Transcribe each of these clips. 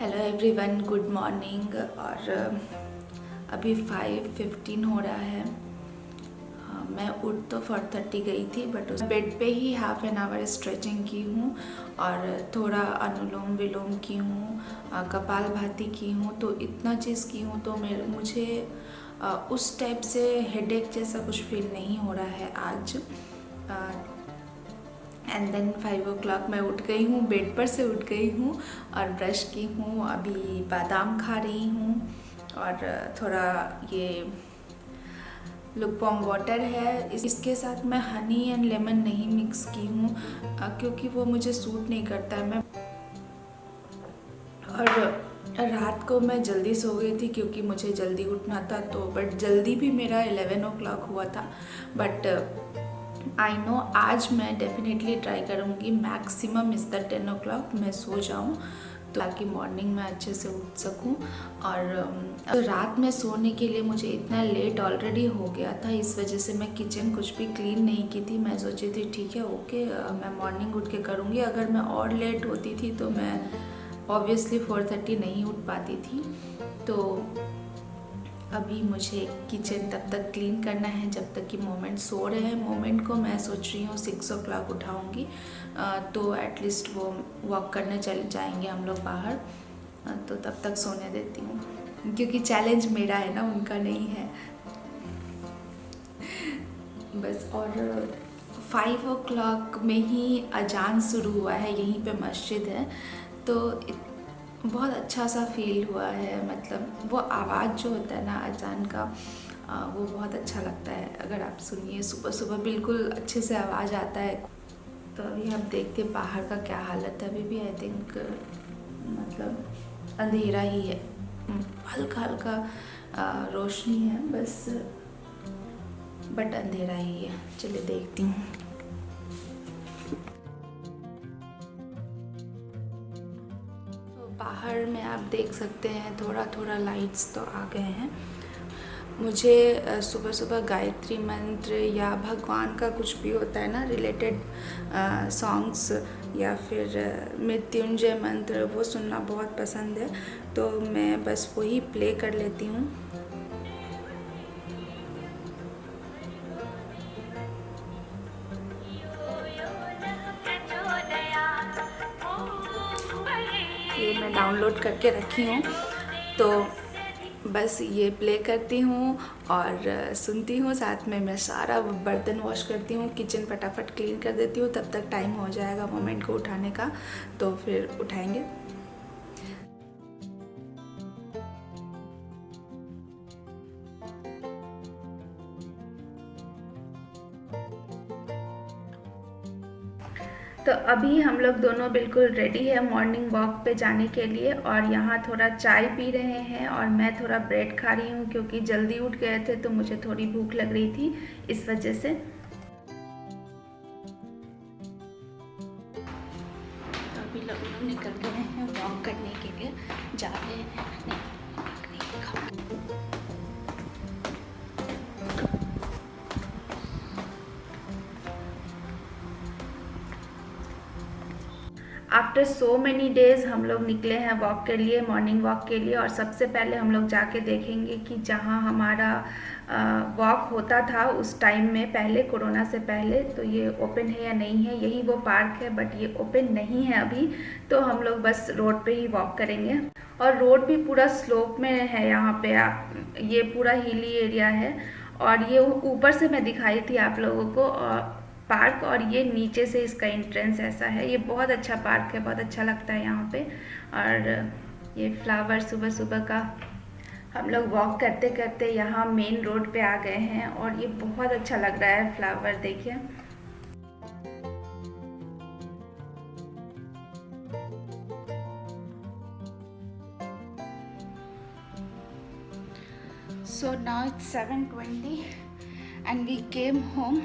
Hello everyone, good morning. और अभी 5:15 हो रहा है। मैं उठ तो 4:30 गई थी, बट उस बेड पे ही हाफ एन आवर स्ट्रेचिंग की हूँ और थोड़ा अनुलोम विलोम की हूँ, कपालभाति की हूँ। तो इतना चीज़ की हूँ तो मुझे उस टाइप से हेडेक जैसा कुछ फील नहीं हो रहा है आज। एंड देन 5 o'clock मैं उठ गई हूँ, बेड पर से उठ गई हूँ और ब्रश की हूँ। अभी बादाम खा रही हूँ और थोड़ा ये लुकवार्म वाटर है। इसके साथ मैं हनी एंड लेमन नहीं मिक्स की हूँ क्योंकि वो मुझे सूट नहीं करता है। और रात को मैं जल्दी सो गई थी क्योंकि मुझे जल्दी उठना था, तो बट जल्दी भी मेरा 11 o'clock हुआ था। बट आई नो आज मैं डेफिनेटली ट्राई करूँगी मैक्सिमम इज़ द 10 o'clock मैं सो जाऊँ ताकि मॉर्निंग में अच्छे से उठ सकूँ। और रात में सोने के लिए मुझे इतना लेट ऑलरेडी हो गया था, इस वजह से मैं किचन कुछ भी क्लीन नहीं की थी। मैं सोची थी ठीक है ओके, मैं मॉर्निंग उठ के करूँगी। अगर मैं और लेट होती थी तो मैं ऑब्वियसली 4:30 नहीं उठ पाती थी। तो अभी मुझे किचन तब तक क्लीन करना है जब तक कि मोमेंट सो रहे हैं। मोमेंट को मैं सोच रही हूँ 6 o'clock उठाऊँगी, तो एटलीस्ट वो वॉक करने चले जाएंगे हम लोग बाहर, तो तब तक सोने देती हूँ क्योंकि चैलेंज मेरा है ना, उनका नहीं है बस। और 5 o'clock में ही अजान शुरू हुआ है, यहीं पे मस्जिद है, तो बहुत अच्छा सा फील हुआ है। मतलब वो आवाज़ जो होता है ना अजान का, वो बहुत अच्छा लगता है। अगर आप सुनिए सुबह सुबह बिल्कुल अच्छे से आवाज़ आता है। तो अभी आप देखते बाहर का क्या हालत है। अभी भी आई थिंक मतलब अंधेरा ही है, हल्का हल्का रोशनी है बस, बट अंधेरा ही है। चलिए देखती हूँ। बाहर में आप देख सकते हैं थोड़ा थोड़ा लाइट्स तो आ गए हैं। मुझे सुबह सुबह गायत्री मंत्र या भगवान का कुछ भी होता है ना रिलेटेड सॉन्ग्स या फिर मृत्युंजय मंत्र, वो सुनना बहुत पसंद है, तो मैं बस वही प्ले कर लेती हूँ। ये मैं डाउनलोड करके रखी हूँ, तो बस ये प्ले करती हूँ और सुनती हूँ। साथ में मैं सारा बर्तन वॉश करती हूँ, किचन फटाफट क्लीन कर देती हूँ। तब तक टाइम हो जाएगा मोमेंट को उठाने का, तो फिर उठाएंगे। तो अभी हम लोग दोनों बिल्कुल रेडी है मॉर्निंग वॉक पे जाने के लिए, और यहाँ थोड़ा चाय पी रहे हैं और मैं थोड़ा ब्रेड खा रही हूँ क्योंकि जल्दी उठ गए थे तो मुझे थोड़ी भूख लग रही थी, इस वजह से। तो अभी लोग निकल गए हैं वॉक करने के लिए, जा रहे हैं। नहीं दिखाऊंगी। आफ्टर सो मैनी डेज़ हम लोग निकले हैं वॉक के लिए, मॉर्निंग वॉक के लिए। और सबसे पहले हम लोग जाके देखेंगे कि जहाँ हमारा वॉक होता था उस टाइम में, पहले कोरोना से पहले, तो ये ओपन है या नहीं है। यही वो पार्क है बट ये ओपन नहीं है अभी, तो हम लोग बस रोड पे ही वॉक करेंगे। और रोड भी पूरा स्लोप में है यहाँ पे, ये पूरा हिली एरिया है। और ये ऊपर से मैं दिखाई थी आप लोगों को पार्क, और ये नीचे से इसका एंट्रेंस ऐसा है। ये बहुत अच्छा पार्क है, बहुत अच्छा लगता है यहाँ पे। और ये फ्लावर सुबह सुबह का, हम लोग वॉक करते करते यहाँ मेन रोड पे आ गए हैं और ये बहुत अच्छा लग रहा है फ्लावर, देखिए। So now it's 7:20 and we came home.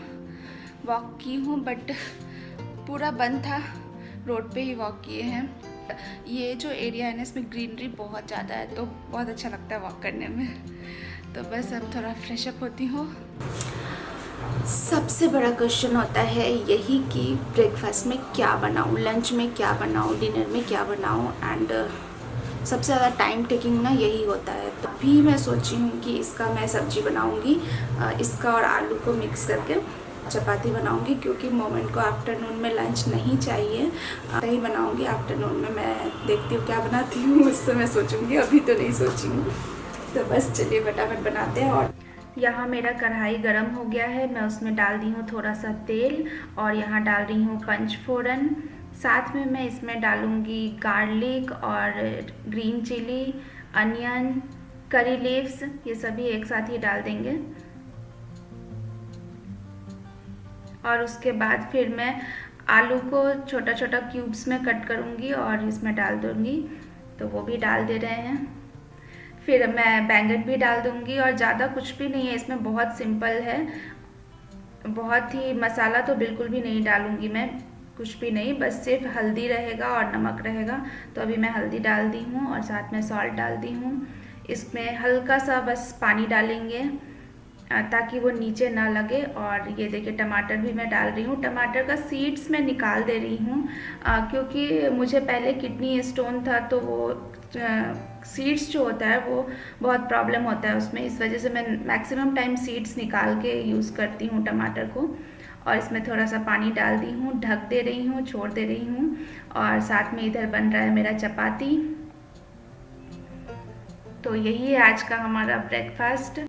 Walk की हूँ बट पूरा बंद था, रोड पे ही वॉक किए हैं। ये जो एरिया है ना इसमें ग्रीनरी बहुत ज़्यादा है, तो बहुत अच्छा लगता है वॉक करने में। तो बस अब थोड़ा फ्रेश अप होती हूँ। सबसे बड़ा क्वेश्चन होता है यही कि ब्रेकफास्ट में क्या बनाऊँ, लंच में क्या बनाऊँ, डिनर में क्या बनाऊँ। एंड सबसे ज़्यादा टाइम टेकिंग ना यही होता है। तो अभी मैं सोची हूँ कि इसका मैं सब्जी बनाऊँगी, इसका और आलू को मिक्स करके चपाती बनाऊंगी, क्योंकि मोमेंट को आफ्टरनून में लंच नहीं चाहिए। ही बनाऊंगी आफ्टरनून में, मैं देखती हूँ क्या बनाती हूँ, उससे मैं सोचूंगी, अभी तो नहीं सोची हूँ। तो बस चलिए फटाफट बनाते हैं। और यहाँ मेरा कढ़ाई गरम हो गया है, मैं उसमें डाल दी हूँ थोड़ा सा तेल और यहाँ डाल रही हूँ पंचफोरन। साथ में मैं इसमें डालूँगी गार्लिक और green chilli, onion, curry leaves, ये सभी एक साथ ही डाल देंगे। और उसके बाद फिर मैं आलू को छोटा छोटा क्यूब्स में कट करूँगी और इसमें डाल दूँगी, तो वो भी डाल दे रहे हैं। फिर मैं बैंगन भी डाल दूँगी और ज़्यादा कुछ भी नहीं है इसमें, बहुत सिंपल है, बहुत ही मसाला तो बिल्कुल भी नहीं डालूँगी मैं, कुछ भी नहीं, बस सिर्फ हल्दी रहेगा और नमक रहेगा। तो अभी मैं हल्दी डाल दी हूँ और साथ में सॉल्ट डाल दी हूँ। इसमें हल्का सा बस पानी डालेंगे ताकि वो नीचे ना लगे। और ये देखिए टमाटर भी मैं डाल रही हूँ, टमाटर का सीड्स मैं निकाल दे रही हूँ क्योंकि मुझे पहले किडनी स्टोन था, तो वो सीड्स जो होता है वो बहुत प्रॉब्लम होता है उसमें, इस वजह से मैं मैक्सिमम टाइम सीड्स निकाल के यूज़ करती हूँ टमाटर को। और इसमें थोड़ा सा पानी डाल दी हूँ, ढक दे रही हूँ, छोड़ दे रही हूँ। और साथ में इधर बन रहा है मेरा चपाती। तो यही है आज का हमारा ब्रेकफास्ट।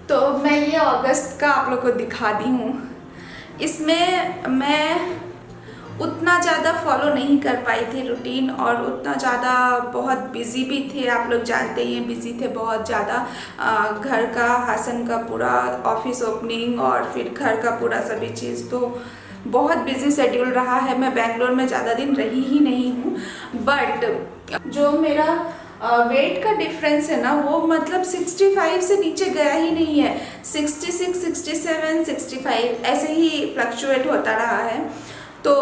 तो मैं ये अगस्त का आप लोग को दिखा दी हूँ। इसमें मैं उतना ज़्यादा फॉलो नहीं कर पाई थी रूटीन, और उतना ज़्यादा बहुत बिज़ी भी थे, आप लोग जानते ही हैं, बिज़ी थे बहुत ज़्यादा। घर का, हासन का पूरा ऑफिस ओपनिंग और फिर घर का पूरा सभी चीज़, तो बहुत बिज़ी शेड्यूल रहा है। मैं बेंगलोर में ज़्यादा दिन रही ही नहीं हूँ, बट जो मेरा वेट का डिफरेंस है ना, वो मतलब 65 से नीचे गया ही नहीं है। 66, 67, 65 ऐसे ही फ्लक्चुएट होता रहा है। तो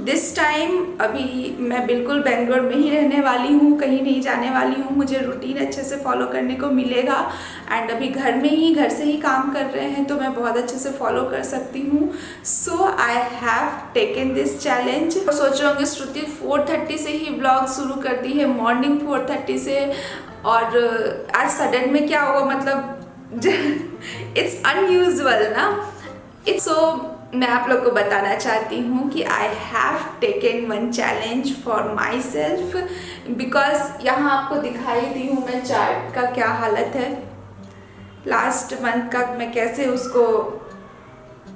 दिस टाइम अभी मैं बिल्कुल बेंगलोर में ही रहने वाली हूँ, कहीं नहीं जाने वाली हूँ। मुझे रूटीन अच्छे से फॉलो करने को मिलेगा, एंड अभी घर से ही काम कर रहे हैं, तो मैं बहुत अच्छे से फॉलो कर सकती हूँ। So I have taken this challenge. सोच रहे होंगे श्रुति 4:30 से ही ब्लॉग शुरू कर दी है, मॉर्निंग 4:30 से, और आज सडन में क्या होगा, मतलब इट्स अनयूजुअल ना। इट्स सो मैं आप लोग को बताना चाहती हूँ कि आई have taken one challenge for my self, because यहाँ आपको दिखाई दी हूँ मैं चार्ट का क्या हालत है। लास्ट मंथ का मैं कैसे उसको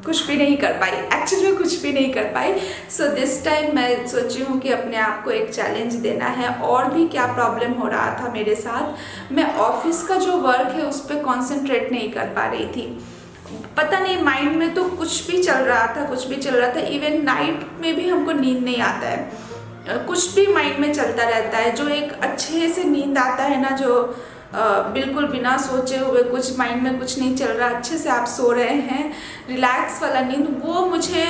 कुछ भी नहीं कर पाई, एक्चुअली में कुछ भी नहीं कर पाई। सो दिस टाइम मैं सोची हूँ कि अपने आप को एक चैलेंज देना है। और भी क्या प्रॉब्लम हो रहा था मेरे साथ, मैं ऑफिस का जो वर्क है उस पर कॉन्सेंट्रेट नहीं कर पा रही थी। पता नहीं, माइंड में तो कुछ भी चल रहा था, इवन नाइट में भी हमको नींद नहीं आता है, कुछ भी माइंड में चलता रहता है। जो एक अच्छे से नींद आता है ना, जो बिल्कुल बिना सोचे हुए, कुछ माइंड में कुछ नहीं चल रहा, अच्छे से आप सो रहे हैं, रिलैक्स वाला नींद, वो मुझे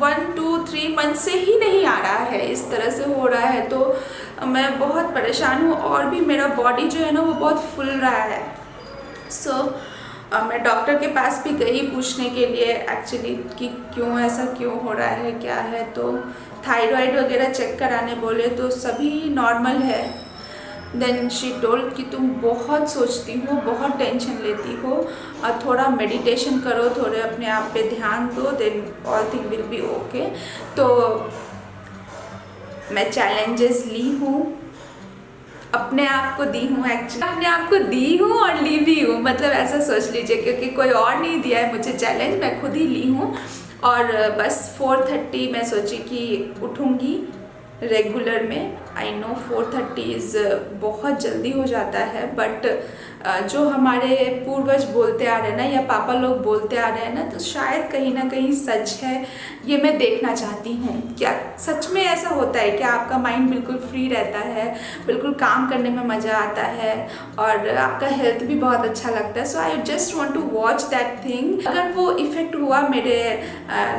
1, 2, 3 मंथ से ही नहीं आ रहा है, इस तरह से हो रहा है। तो मैं बहुत परेशान हूँ, और भी मेरा बॉडी जो है ना वो बहुत फुल रहा है। सो मैं डॉक्टर के पास भी गई पूछने के लिए एक्चुअली कि क्यों ऐसा क्यों हो रहा है, क्या है। तो थायराइड वगैरह चेक कराने बोले, तो सभी नॉर्मल है। देन शी टोल्ड कि तुम बहुत सोचती हो, बहुत टेंशन लेती हो, और थोड़ा मेडिटेशन करो, थोड़े अपने आप पे ध्यान दो, then all thing will be okay. तो मैं चैलेंजेस ली हूँ, अपने आप को दी हूँ, एक्चुअली अपने आप को दी हूँ और ली भी हूँ, मतलब ऐसा सोच लीजिए, क्योंकि कोई और नहीं दिया है मुझे चैलेंज, मैं खुद ही ली हूँ। और बस 4:30 मैं सोची कि उठूँगी रेगुलर में। आई नो 4:30 बहुत जल्दी हो जाता है, बट जो हमारे पूर्वज बोलते आ रहे हैं ना, या पापा लोग बोलते आ रहे हैं ना, तो शायद कहीं ना कहीं सच है। ये मैं देखना चाहती हूँ, क्या सच में ऐसा होता है? क्या आपका माइंड बिल्कुल फ्री रहता है, बिल्कुल काम करने में मज़ा आता है और आपका हेल्थ भी बहुत अच्छा लगता है? So I just want to watch that thing. अगर वो इफ़ेक्ट हुआ मेरे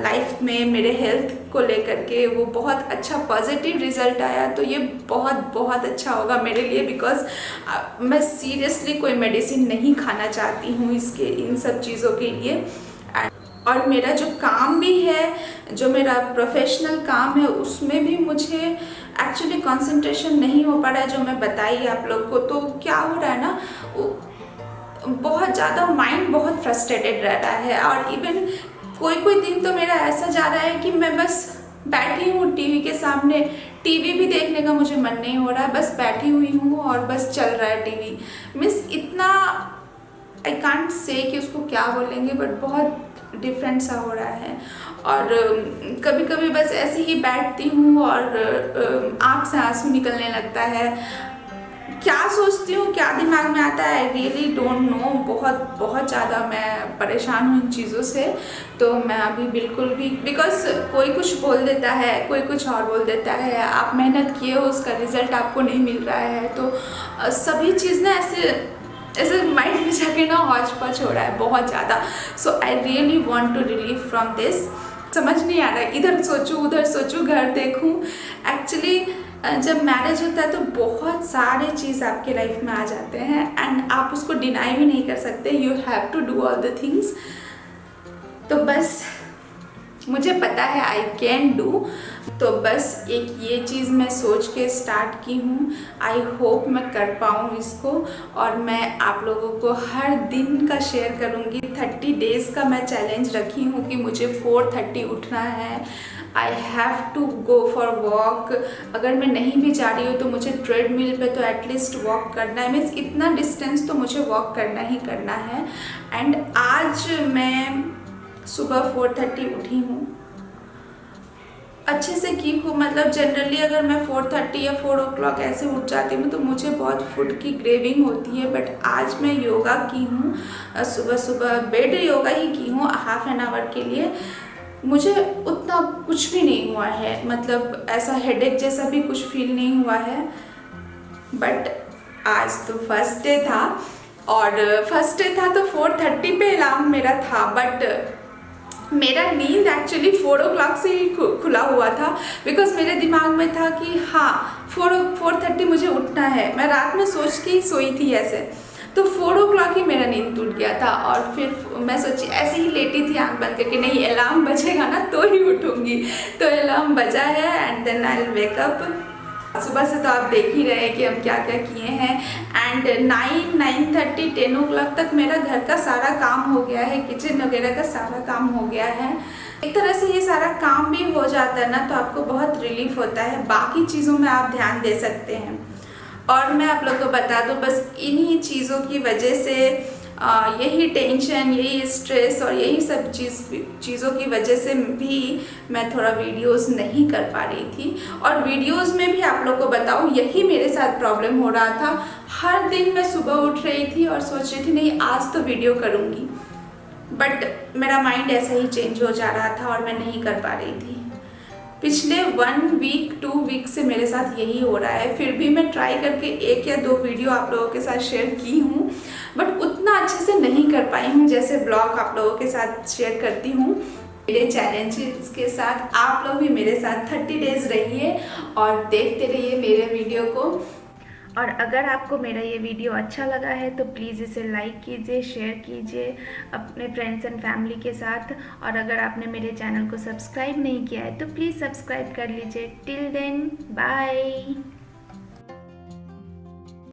लाइफ में, मेरे हेल्थ को लेकर के, वो बहुत अच्छा पॉजिटिव रिजल्ट आया, तो ये बहुत बहुत अच्छा होगा मेरे लिए। बिकॉज मैं सीरियसली कोई मेडिसिन नहीं खाना चाहती हूँ इसके, इन सब चीज़ों के लिए। और मेरा जो काम भी है, जो मेरा प्रोफेशनल काम है, उसमें भी मुझे एक्चुअली कंसंट्रेशन नहीं हो पा रहा है, जो मैं बताई आप लोग को। तो क्या हो रहा है ना, बहुत ज़्यादा माइंड बहुत फ्रस्ट्रेटेड रह रहा है। और इवन कोई कोई दिन तो मेरा ऐसा जा रहा है कि मैं बस बैठी हूँ टीवी के सामने, टीवी भी देखने का मुझे मन नहीं हो रहा है, बस बैठी हुई हूँ और बस चल रहा है टीवी। मीन्स इतना, आई कांट से कि उसको क्या बोलेंगे, बट बहुत डिफरेंट सा हो रहा है। और कभी कभी बस ऐसे ही बैठती हूँ और आँख से आंसू निकलने लगता है। क्या सोचती हूँ, क्या दिमाग में आता है, आई रियली डोंट नो। बहुत बहुत ज़्यादा मैं परेशान हूँ इन चीज़ों से। तो मैं अभी बिल्कुल भी, बिकॉज कोई कुछ बोल देता है, कोई कुछ और बोल देता है, आप मेहनत किए हो, उसका रिजल्ट आपको नहीं मिल रहा है, तो सभी चीज़ ना ऐसे माइंड में जाके ना हौच पौच हो रहा है बहुत ज़्यादा। So I really want to relieve from this. समझ नहीं आ रहा है, इधर सोचूं उधर सोचूं, घर देखूं। एक्चुअली जब मैरिज होता है तो बहुत सारे चीज़ आपके लाइफ में आ जाते हैं एंड आप उसको डिनाई भी नहीं कर सकते। You have to do all the things. तो बस मुझे पता है आई कैन डू। तो बस एक ये चीज़ मैं सोच के स्टार्ट की हूँ। आई होप मैं कर पाऊँ इसको, और मैं आप लोगों को हर दिन का शेयर करूँगी। 30 डेज़ का मैं चैलेंज रखी हूँ कि मुझे 4:30 उठना है। I have to go for walk. अगर मैं नहीं भी जा रही हूँ तो मुझे ट्रेडमिल पे तो एटलीस्ट वॉक करना है। मीन्स इतना डिस्टेंस तो मुझे वॉक करना ही करना है। एंड आज मैं सुबह 4:30 उठी हूँ, अच्छे से की हूँ। मतलब जनरली अगर मैं 4:30 या 4 o'clock ऐसे उठ जाती हूँ तो मुझे बहुत फूड की क्रेविंग होती है। बट आज मैं योगा की हूँ, सुबह सुबह बेड योगा ही की हूँ हाफ एन आवर के लिए। मुझे उतना कुछ भी नहीं हुआ है, मतलब ऐसा हेडेक जैसा भी कुछ फील नहीं हुआ है। बट आज तो फर्स्ट डे था, और फर्स्ट डे था तो 4:30 पे अलार्म मेरा था। बट मेरा नींद एक्चुअली 4 o'clock से ही खुला हुआ था। बिकॉज मेरे दिमाग में था कि हाँ 4:30 मुझे उठना है। मैं रात में सोच के ही सोई थी ऐसे, तो 4 o'clock ही मेरा नींद टूट गया था। और फिर मैं सोची, ऐसे ही लेटी थी आंख बंद करके, नहीं अलार्म बजेगा ना तो ही उठूँगी। तो अलार्म बजा है and then I will wake up. सुबह से तो आप देख ही रहे हैं कि हम क्या क्या किए हैं। एंड 9:30 10 o'clock तक मेरा घर का सारा काम हो गया है, किचन वगैरह का सारा काम हो गया है। एक तरह से ये सारा काम भी हो जाता है ना, तो आपको बहुत रिलीफ होता है। बाकी चीज़ों में आप ध्यान दे सकते हैं। और मैं आप लोग को बता दूं, बस इन्हीं चीज़ों की वजह से, यही टेंशन, यही स्ट्रेस और यही सब चीज़ों की वजह से भी मैं थोड़ा वीडियोस नहीं कर पा रही थी। और वीडियोस में भी आप लोग को बताऊं, यही मेरे साथ प्रॉब्लम हो रहा था। हर दिन मैं सुबह उठ रही थी और सोच रही थी नहीं आज तो वीडियो करूँगी, बट मेरा माइंड ऐसा ही चेंज हो जा रहा था और मैं नहीं कर पा रही थी। पिछले 1 वीक 2 वीक से मेरे साथ यही हो रहा है। फिर भी मैं ट्राई करके 1 या 2 वीडियो आप लोगों के साथ शेयर की हूँ, बट उतना अच्छे से नहीं कर पाई हूँ जैसे ब्लॉग आप लोगों के साथ शेयर करती हूँ। मेरे चैलेंजेस के साथ आप लोग भी मेरे साथ 30 डेज रहिए और देखते रहिए मेरे वीडियो को। और अगर आपको मेरा ये वीडियो अच्छा लगा है तो प्लीज़ इसे लाइक कीजिए, शेयर कीजिए अपने फ्रेंड्स एंड फैमिली के साथ। और अगर आपने मेरे चैनल को सब्सक्राइब नहीं किया है तो प्लीज़ सब्सक्राइब कर लीजिए। Till then bye.